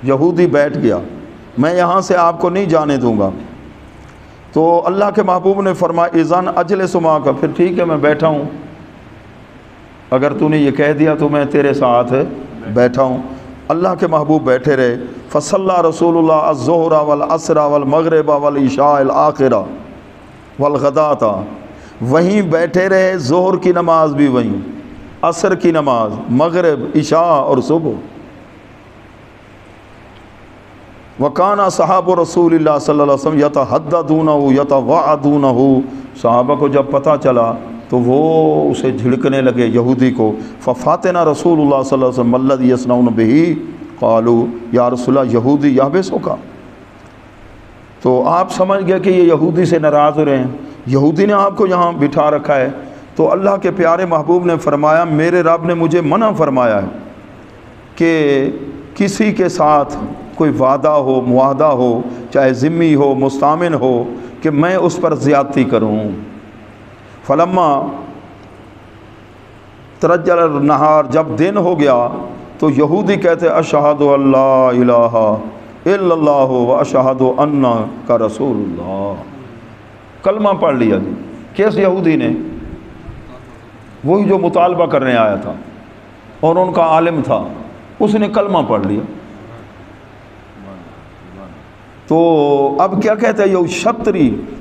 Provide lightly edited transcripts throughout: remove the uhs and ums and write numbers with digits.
یہودی بیٹھ گیا، میں یہاں سے آپ کو نہیں جانے دوں گا۔ تو اللہ کے محبوب نے فرمایا اذن اجلس معک، پھر ٹھیک ہے میں بیٹھا ہوں، اگر تو نے یہ کہہ دیا تو میں تیرے ساتھ بیٹھا ہوں۔ اللہ کے محبوب بیٹھے رہے۔ فصلی رسول اللہ الظہر والعصر والمغرب والعشاء الآخرہ والغداۃ، وہیں بیٹھے رہے، ظہر کی نماز بھی وہیں، عصر کی نماز، مغرب، عشاء اور صبح۔ وَكَانَ أَصْحَابُ رسول اللہ صلی اللہ علیہ وسلم يَتَحَدَّثُونَ يَتَوَعَدُونَ، صحابہ کو جب پتہ چلا تو وہ اسے جھڑکنے لگے یہودی کو۔ فَفَاتَنَا رسول اللہ صلی اللہ علیہ وسلم الَّذِي يَصْنَعُونَ بِهِ، قالوا یا رسول اللہ یہودی یحبسک، تو آپ سمجھ گئے کہ یہ یہودی سے ناراض ہو رہے ہیں، یہودی نے آپ کو یہاں بٹھا رکھا ہے۔ تو اللہ کے پیارے محبوب نے فرمایا میرے رب نے مجھے منع فرمایا ہے کہ کسی کے ساتھ کوئی وعدہ ہو، معاہدہ ہو، چاہے ذمی ہو، مستامن ہو، کہ میں اس پر زیادتی کروں۔ فلما ترجل النہار، جب دن ہو گیا تو یہودی کہتے اشہد اللہ الہ الا اللہ و اشہد انک رسول اللہ، کلمہ پڑھ لیا جی۔ کیس یہودی نے؟ وہی جو مطالبہ کرنے آیا تھا اور ان کا عالم تھا، اس نے کلمہ پڑھ لیا۔ تو اب کیا کہتے ہیں یہ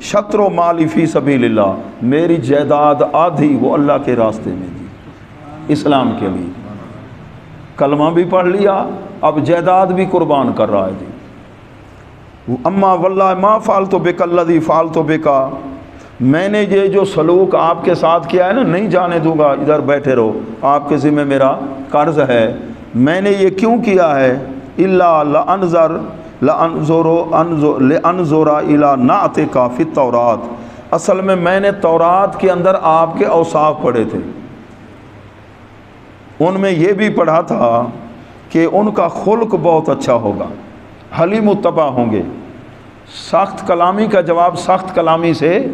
شطر و مالی فی سبیل اللہ، میری جائیداد آدھی وہ اللہ کے راستے میں دی، اسلام کے لیے۔ کلمہ بھی پڑھ لیا، اب جائیداد بھی قربان کر رہا ہے جی۔ اما واللہ ما فعلت بک الذی فعلت بک، میں نے یہ جو سلوک آپ کے ساتھ کیا ہے نا، نہیں جانے دوں گا، ادھر بیٹھے رہو، آپ کے ذمہ میرا قرض ہے، میں نے یہ کیوں کیا ہے؟ الا لانظر الی نعتک فی التوراۃ، اصل میں نے تورات کے اندر آپ کے اوصاف پڑھے تھے، ان میں یہ بھی پڑھا تھا کہ ان کا خلق بہت اچھا ہوگا، حلیم متبع ہوں گے، سخت کلامی کا جواب سخت کلامی سے۔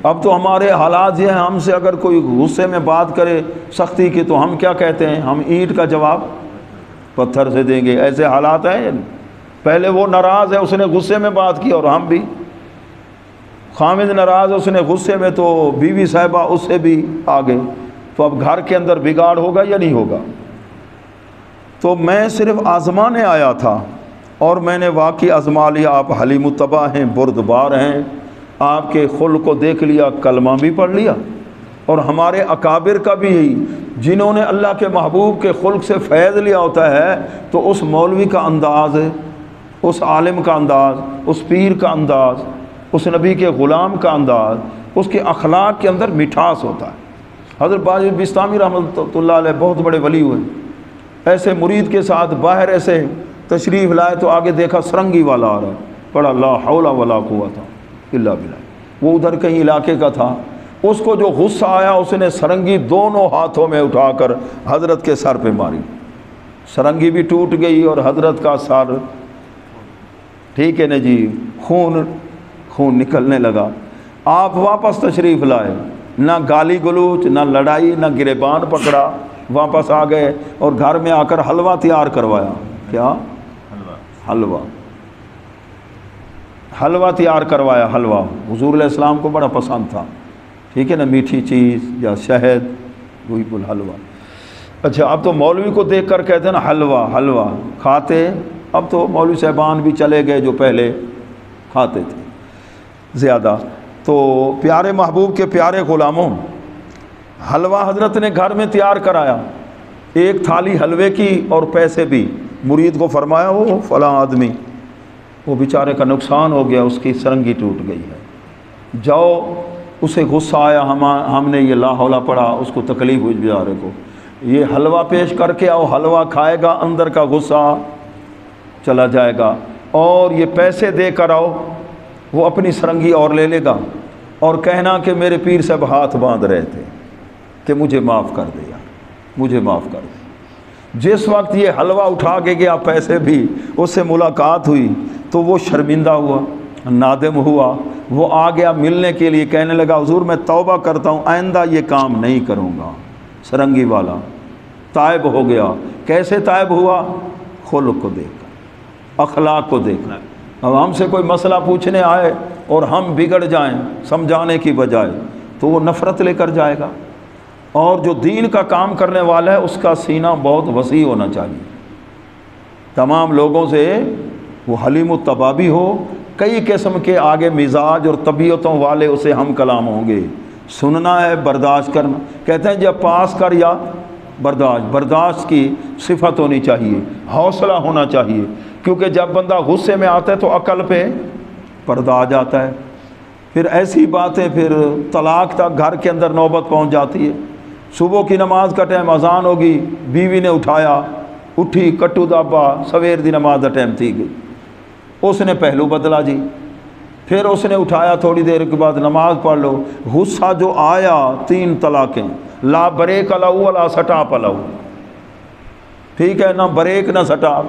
اب تو ہمارے حالات یہ ہیں، ہم سے اگر کوئی غصے میں بات کرے سختی کی تو ہم کیا کہتے ہیں؟ ہم اینٹ کا جواب پتھر سے دیں گے، ایسے حالات ہیں۔ پہلے وہ ناراض ہے، اس نے غصے میں بات کی، اور ہم بھی خامد ناراض، اس نے غصے میں، تو بیوی صاحبہ اس سے بھی آگے، تو اب گھر کے اندر بگاڑ ہوگا یا نہیں ہوگا؟ تو میں صرف آزمانے آیا تھا، اور میں نے واقعی آزما لیا، آپ حلیم الطبع ہیں، بردبار ہیں، آپ کے خلق کو دیکھ لیا، کلمہ بھی پڑھ لیا۔ اور ہمارے اکابر کا بھی یہی، جنہوں نے اللہ کے محبوب کے خلق سے فیض لیا ہوتا ہے، تو اس مولوی کا انداز، اس عالم کا انداز، اس پیر کا انداز، اس نبی کے غلام کا انداز، اس کے اخلاق کے اندر مٹھاس ہوتا ہے۔ حضرت باجی بستامی رحمۃ اللہ علیہ بہت بڑے ولی ہوئے، ایسے مرید کے ساتھ باہر ایسے تشریف لائے تو آگے دیکھا سرنگی والا آ رہا ہے، پڑھا لا حول ولا قوت الا باللہ، وہ ادھر کہیں علاقے کا تھا، اس کو جو غصہ آیا اس نے سرنگی دونوں ہاتھوں میں اٹھا کر حضرت کے سر پہ ماری، سرنگی بھی ٹوٹ گئی اور حضرت کا سر، ٹھیک ہے نا جی، خون نکلنے لگا۔ آپ واپس تشریف لائے، نہ گالی گلوچ، نہ لڑائی، نہ گریبان پکڑا، واپس آ گئے اور گھر میں آ کر حلوہ تیار کروایا۔ کیا؟ حلوہ تیار کروایا۔ حلوہ حضور علیہ السلام کو بڑا پسند تھا، ٹھیک ہے نا، میٹھی چیز یا شہد، وہی بول حلوہ۔ اچھا، اب تو مولوی کو دیکھ کر کہتے ہیں نا حلوہ کھاتے، اب تو مولوی صاحبان بھی چلے گئے جو پہلے کھاتے تھے زیادہ۔ تو پیارے محبوب کے پیارے غلاموں، حلوہ حضرت نے گھر میں تیار کرایا، ایک تھالی حلوے کی اور پیسے بھی، مرید کو فرمایا وہ فلاں آدمی، وہ بیچارے کا نقصان ہو گیا، اس کی سرنگی ٹوٹ گئی ہے، جاؤ، اسے غصہ آیا، ہم نے یہ لا حولہ پڑھا، اس کو تکلیف ہوئی بیچارے کو، یہ حلوہ پیش کر کے آؤ، حلوہ کھائے گا، اندر کا غصہ چلا جائے گا، اور یہ پیسے دے کر آؤ، وہ اپنی سرنگی اور لے لے گا، اور کہنا کہ میرے پیر صاحب ہاتھ باندھ رہے تھے کہ مجھے معاف کر دے یار، مجھے معاف کر دے۔ جس وقت یہ حلوہ اٹھا کے گیا، پیسے بھی، اس سے ملاقات ہوئی تو وہ شرمندہ ہوا، نادم ہوا، وہ آ گیا ملنے کے لیے، کہنے لگا حضور میں توبہ کرتا ہوں، آئندہ یہ کام نہیں کروں گا۔ سرنگی والا تائب ہو گیا۔ کیسے تائب ہوا؟ خلق کو دیکھ کر، اخلاق کو دیکھنا۔ اب ہم سے کوئی مسئلہ پوچھنے آئے اور ہم بگڑ جائیں سمجھانے کی بجائے تو وہ نفرت لے کر جائے گا۔ اور جو دین کا کام کرنے والا ہے اس کا سینہ بہت وسیع ہونا چاہیے، تمام لوگوں سے وہ حلیم الطبابی ہو، کئی قسم کے آگے مزاج اور طبیعتوں والے اسے ہم کلام ہوں گے، سننا ہے برداشت کرنا۔ کہتے ہیں جب پاس کر یا برداشت کی صفت ہونی چاہیے، حوصلہ ہونا چاہیے، کیونکہ جب بندہ غصے میں آتا ہے تو عقل پہ پردہ آ جاتا ہے، پھر ایسی باتیں پھر طلاق تک گھر کے اندر نوبت پہنچ جاتی ہے۔ صبح کی نماز کا ٹائم اذان ہوگی، بیوی نے اٹھایا، اٹھی کٹو دابا، سویر دی نماز دا ٹائم تھی گئی، اس نے پہلو بدلا جی، پھر اس نے اٹھایا تھوڑی دیر کے بعد نماز پڑھ لو، غصہ جو آیا 3 طلاقیں، لا بریک الاؤ ولا سٹاپ الاؤ، ٹھیک ہے، نہ بریک نہ سٹاپ،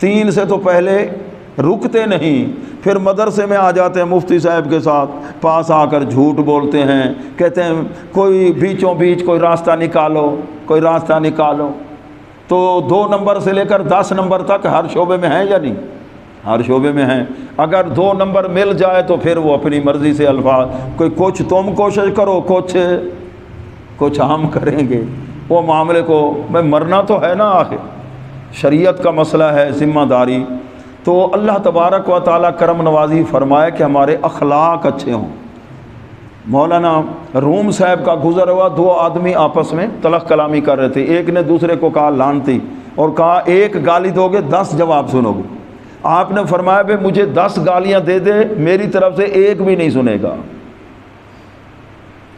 3 سے تو پہلے رکتے نہیں، پھر مدرسے میں آ جاتے ہیں مفتی صاحب کے ساتھ، پاس آ کر جھوٹ بولتے ہیں، کہتے ہیں کوئی بیچوں بیچ کوئی راستہ نکالو، کوئی راستہ نکالو۔ تو 2 نمبر سے لے کر 10 نمبر تک ہر شعبے میں ہیں یا نہیں؟ ہر شعبے میں ہیں۔ اگر 2 نمبر مل جائے تو پھر وہ اپنی مرضی سے الفاظ، کوئی کچھ تم کوشش کرو، کچھ ہم کریں گے، وہ معاملے کو میں مرنا تو ہے نا، آخر شریعت کا مسئلہ ہے، ذمہ داری۔ تو اللہ تبارک و تعالیٰ کرم نوازی فرمائے کہ ہمارے اخلاق اچھے ہوں۔ مولانا روم صاحب کا گزر ہوا، 2 آدمی آپس میں تلخ کلامی کر رہے تھے، ایک نے دوسرے کو کہا لعنتی، اور کہا 1 گالی دو گے 10 جواب سنو گے۔ آپ نے فرمایا بھائی مجھے 10 گالیاں دے دے، میری طرف سے 1 بھی نہیں سنے گا،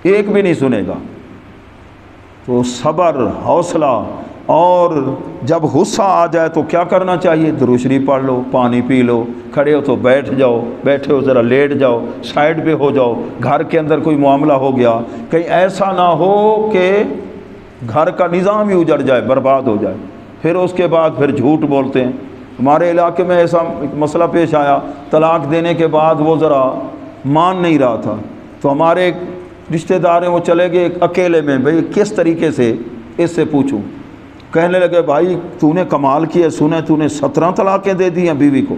1 بھی نہیں سنے گا۔ تو صبر، حوصلہ، اور جب غصہ آ جائے تو کیا کرنا چاہیے؟ درود شریف پڑھ لو، پانی پی لو، کھڑے ہو تو بیٹھ جاؤ، بیٹھے ہو ذرا لیٹ جاؤ، سائڈ پہ ہو جاؤ۔ گھر کے اندر کوئی معاملہ ہو گیا، کہیں ایسا نہ ہو کہ گھر کا نظام ہی اجڑ جائے، برباد ہو جائے، پھر اس کے بعد پھر جھوٹ بولتے ہیں۔ ہمارے علاقے میں ایسا ایک مسئلہ پیش آیا، طلاق دینے کے بعد وہ ذرا مان نہیں رہا تھا، تو ہمارے ایک رشتہ دار ہیں، وہ چلے گئے اکیلے میں، بھئی کس طریقے سے اس سے پوچھوں؟ کہنے لگے بھائی تو نے کمال کیا، سنے تو نے 17 طلاقیں دے دی ہیں بیوی کو،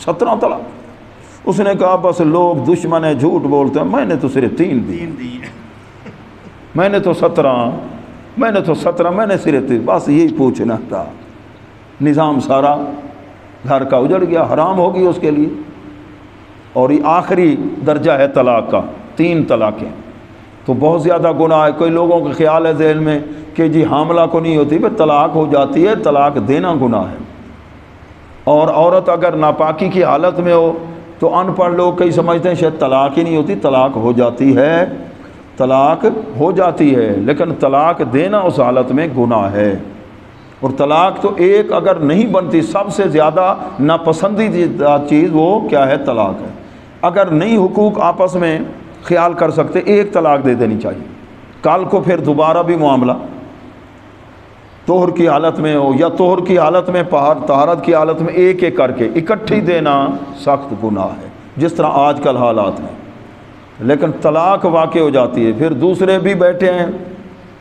17 طلاق۔ اس نے کہا بس لوگ دشمن ہیں، جھوٹ بولتے ہیں، میں نے تو صرف 3 دی، میں نے تو 17 میں نے صرف 3، بس یہی پوچھنا تھا۔ نظام سارا گھر کا اجڑ گیا، حرام ہوگی اس کے لیے۔ اور یہ آخری درجہ ہے طلاق کا، 3 طلاقیں، تو بہت زیادہ گناہ ہے۔ کوئی لوگوں کا خیال ہے ذہن میں کہ جی حاملہ کو نہیں ہوتی، پھر طلاق ہو جاتی ہے، طلاق دینا گناہ ہے۔ اور عورت اگر ناپاکی کی حالت میں ہو تو ان پڑھ لوگ کئی سمجھتے ہیں شاید طلاق ہی نہیں ہوتی، طلاق ہو جاتی ہے، طلاق ہو جاتی ہے، لیکن طلاق دینا اس حالت میں گناہ ہے۔ اور طلاق تو ایک اگر نہیں بنتی، سب سے زیادہ ناپسندیدہ چیز وہ کیا ہے؟ طلاق ہے۔ اگر نہیں حقوق آپس میں خیال کر سکتے، 1 طلاق دے دینی چاہیے، کل کو پھر دوبارہ بھی معاملہ طہر کی حالت میں ہو یا طہر کی حالت میں طہارت کی حالت میں، 1 کر کے اکٹھی دینا سخت گناہ ہے، جس طرح آج کل حالات ہیں۔ لیکن طلاق واقع ہو جاتی ہے، پھر دوسرے بھی بیٹھے ہیں،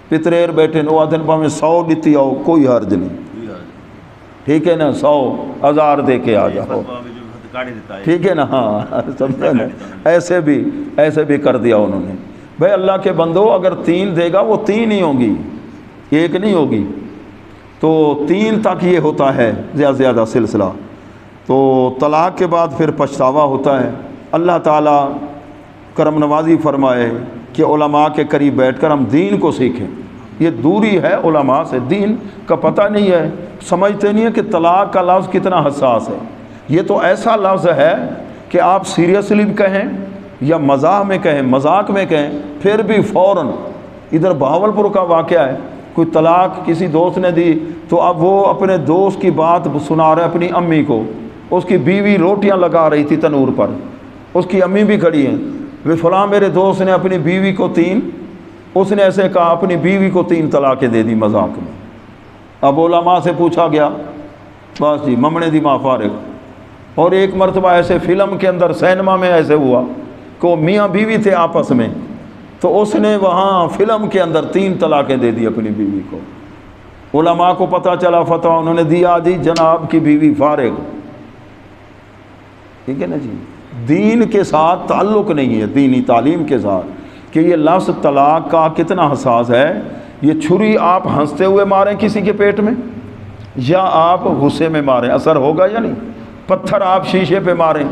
پتریر بیٹھے ہیں، وہ دن پا میں 100 دیتی آؤ، کوئی حرج نہیں، ٹھیک ہے نا، 100 1000 دے کے آ جاؤ، ٹھیک ہے نا، ہاں سمجھے نا، ایسے بھی کر دیا انہوں نے۔ بھائی اللہ کے بندو، اگر 3 دے گا وہ 3 ہی ہوں گی، 1 نہیں ہوگی، تو 3 تک یہ ہوتا ہے زیادہ سلسلہ۔ تو طلاق کے بعد پھر پچھتاوا ہوتا ہے۔ اللہ تعالیٰ کرم نوازی فرمائے کہ علماء کے قریب بیٹھ کر ہم دین کو سیکھیں۔ یہ دوری ہے علماء سے، دین کا پتہ نہیں ہے، سمجھتے نہیں ہے کہ طلاق کا لفظ کتنا حساس ہے۔ یہ تو ایسا لفظ ہے کہ آپ سیریسلی بھی کہیں یا مزاح میں کہیں، مذاق میں کہیں، پھر بھی فوراً۔ ادھر بہاولپور کا واقعہ ہے، کوئی طلاق کسی دوست نے دی، تو اب وہ اپنے دوست کی بات سنا رہے اپنی امی کو، اس کی بیوی روٹیاں لگا رہی تھی تنور پر، اس کی امی بھی کھڑی ہیں، وہ فلاں میرے دوست نے اپنی بیوی کو 3، اس نے ایسے کہا اپنی بیوی کو 3 طلاقیں دے دی مذاق میں۔ اب علماء سے پوچھا گیا، بس جی ممنے دی ماں فارغ۔ اور ایک مرتبہ ایسے فلم کے اندر سینما میں ایسے ہوا کہ وہ میاں بیوی تھے آپس میں، تو اس نے وہاں فلم کے اندر 3 طلاقیں دے دی اپنی بیوی کو۔ علماء کو پتہ چلا، فتویٰ انہوں نے دیا، جی جناب کی بیوی فارغ، ٹھیک ہے نا جی، دین کے ساتھ تعلق نہیں ہے، دینی تعلیم کے ساتھ، کہ یہ لفظ طلاق کا کتنا حساس ہے۔ یہ چھری آپ ہنستے ہوئے ماریں کسی کے پیٹ میں یا آپ غصے میں ماریں، اثر ہوگا یا نہیں؟ پتھر آپ شیشے پہ ماریں،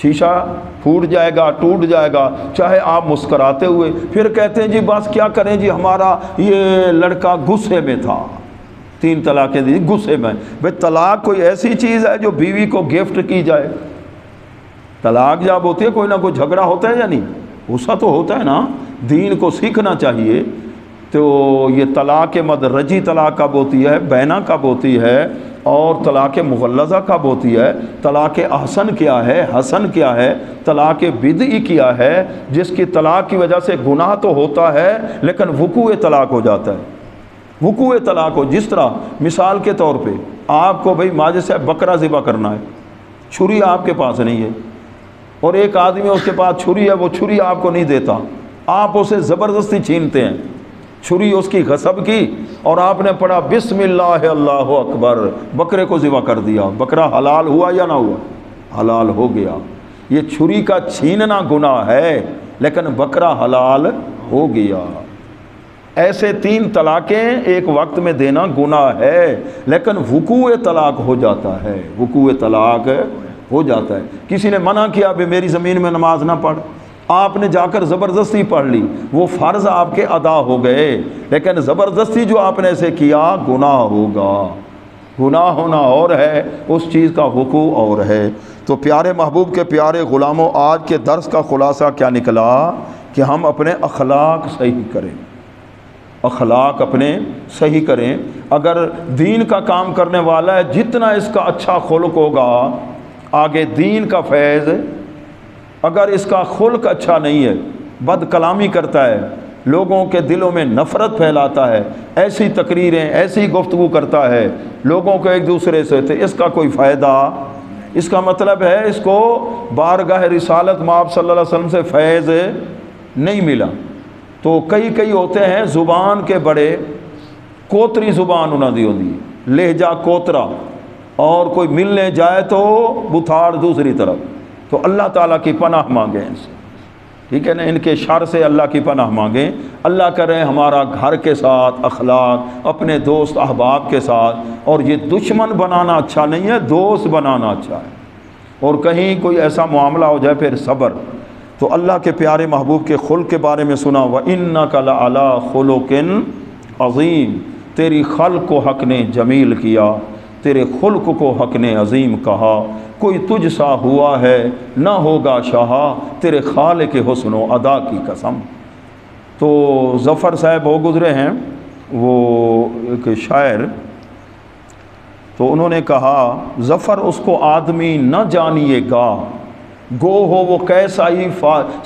شیشہ پھوٹ جائے گا، ٹوٹ جائے گا، چاہے آپ مسکراتے ہوئے، پھر کہتے ہیں جی بس کیا کریں جی ہمارا یہ لڑکا غصے میں تھا، 3 طلاقیں دی غصے میں۔ بھئی طلاق کوئی ایسی چیز ہے جو بیوی کو گفٹ کی جائے؟ طلاق جب ہوتی ہے کوئی نہ کوئی جھگڑا ہوتا ہے یا نہیں؟ غصہ تو ہوتا ہے نا۔ دین کو سیکھنا چاہیے۔ تو یہ طلاق مدرجی طلاق کب ہوتی ہے، بینہ کب ہوتی ہے، اور طلاق مغلظہ کب ہوتی ہے، طلاق احسن کیا ہے، حسن کیا ہے، طلاق بدعی کیا ہے، جس کی طلاق کی وجہ سے گناہ تو ہوتا ہے لیکن وقوع طلاق ہو جاتا ہے۔ وقوع طلاق ہو، جس طرح مثال کے طور پہ آپ کو بھئی ماجد سے بکرا ذبح کرنا ہے، چھری آپ کے پاس نہیں ہے، اور ایک آدمی اس کے پاس چھری ہے، وہ چھری آپ کو نہیں دیتا، آپ اسے زبردستی چھینتے ہیں، چھری اس کی غصب کی، اور آپ نے پڑھا بسم اللہ اللہ اکبر، بکرے کو ذبح کر دیا، بکرا حلال ہوا یا نہ ہوا؟ حلال ہو گیا۔ یہ چھری کا چھیننا گناہ ہے لیکن بکرا حلال ہو گیا۔ ایسے 3 طلاقیں ایک وقت میں دینا گناہ ہے لیکن وقوع طلاق ہو جاتا ہے، وقوع طلاق ہو جاتا ہے۔ کسی نے منع کیا بھی میری زمین میں نماز نہ پڑھ، آپ نے جا کر زبردستی پڑھ لی، وہ فرض آپ کے ادا ہو گئے، لیکن زبردستی جو آپ نے ایسے کیا گناہ ہوگا۔ گناہ ہونا اور ہے، اس چیز کا وقوع اور ہے۔ تو پیارے محبوب کے پیارے غلاموں، آج کے درس کا خلاصہ کیا نکلا کہ ہم اپنے اخلاق صحیح کریں، اخلاق اپنے صحیح کریں۔ اگر دین کا کام کرنے والا ہے، جتنا اس کا اچھا خلق ہوگا آگے دین کا فیض۔ اگر اس کا خلق اچھا نہیں ہے، بد کلامی کرتا ہے، لوگوں کے دلوں میں نفرت پھیلاتا ہے، ایسی تقریریں، ایسی گفتگو کرتا ہے، لوگوں کو ایک دوسرے سے، اس کا کوئی فائدہ، اس کا مطلب ہے اس کو بارگاہ رسالت مآب صلی اللہ علیہ وسلم سے فیض نہیں ملا۔ تو کئی ہوتے ہیں زبان کے بڑے، کوتری زبان انہوں دی ہوتی ہے، لہجہ کوترا، اور کوئی ملنے جائے تو بتھاڑ دوسری طرف۔ تو اللہ تعالیٰ کی پناہ مانگیں ان سے، ٹھیک ہے نا، ان کے شر سے اللہ کی پناہ مانگیں۔ اللہ کرے ہمارا گھر کے ساتھ اخلاق، اپنے دوست احباب کے ساتھ، اور یہ دشمن بنانا اچھا نہیں ہے، دوست بنانا اچھا ہے۔ اور کہیں کوئی ایسا معاملہ ہو جائے پھر صبر۔ تو اللہ کے پیارے محبوب کے خلق کے بارے میں سنا، وَإِنَّكَ لَعَلَىٰ خُلُقٍ عَظِيمٍ، تیری خلق کو حق نے جمیل کیا، تیرے خلق کو حق نے عظیم کہا۔ کوئی تجھ سا ہوا ہے نہ ہوگا شاہا، تیرے خالق حسن و ادا کی قسم۔ تو ظفر صاحب وہ گزرے ہیں، وہ ایک شاعر، تو انہوں نے کہا ظفر اس کو آدمی نہ جانیے گا، گو ہو وہ کیسا ہی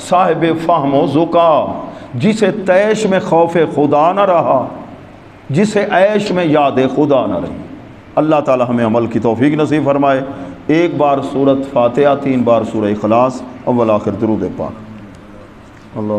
صاحب فہم و ذکا، جسے تیش میں خوف خدا نہ رہا، جسے عیش میں یاد خدا نہ رہی۔ اللہ تعالی ہمیں عمل کی توفیق نصیب فرمائے۔ ایک بار سورۃ فاتحہ، 3 بار سورہ اخلاص، اول آخر درود پاک۔ اللہ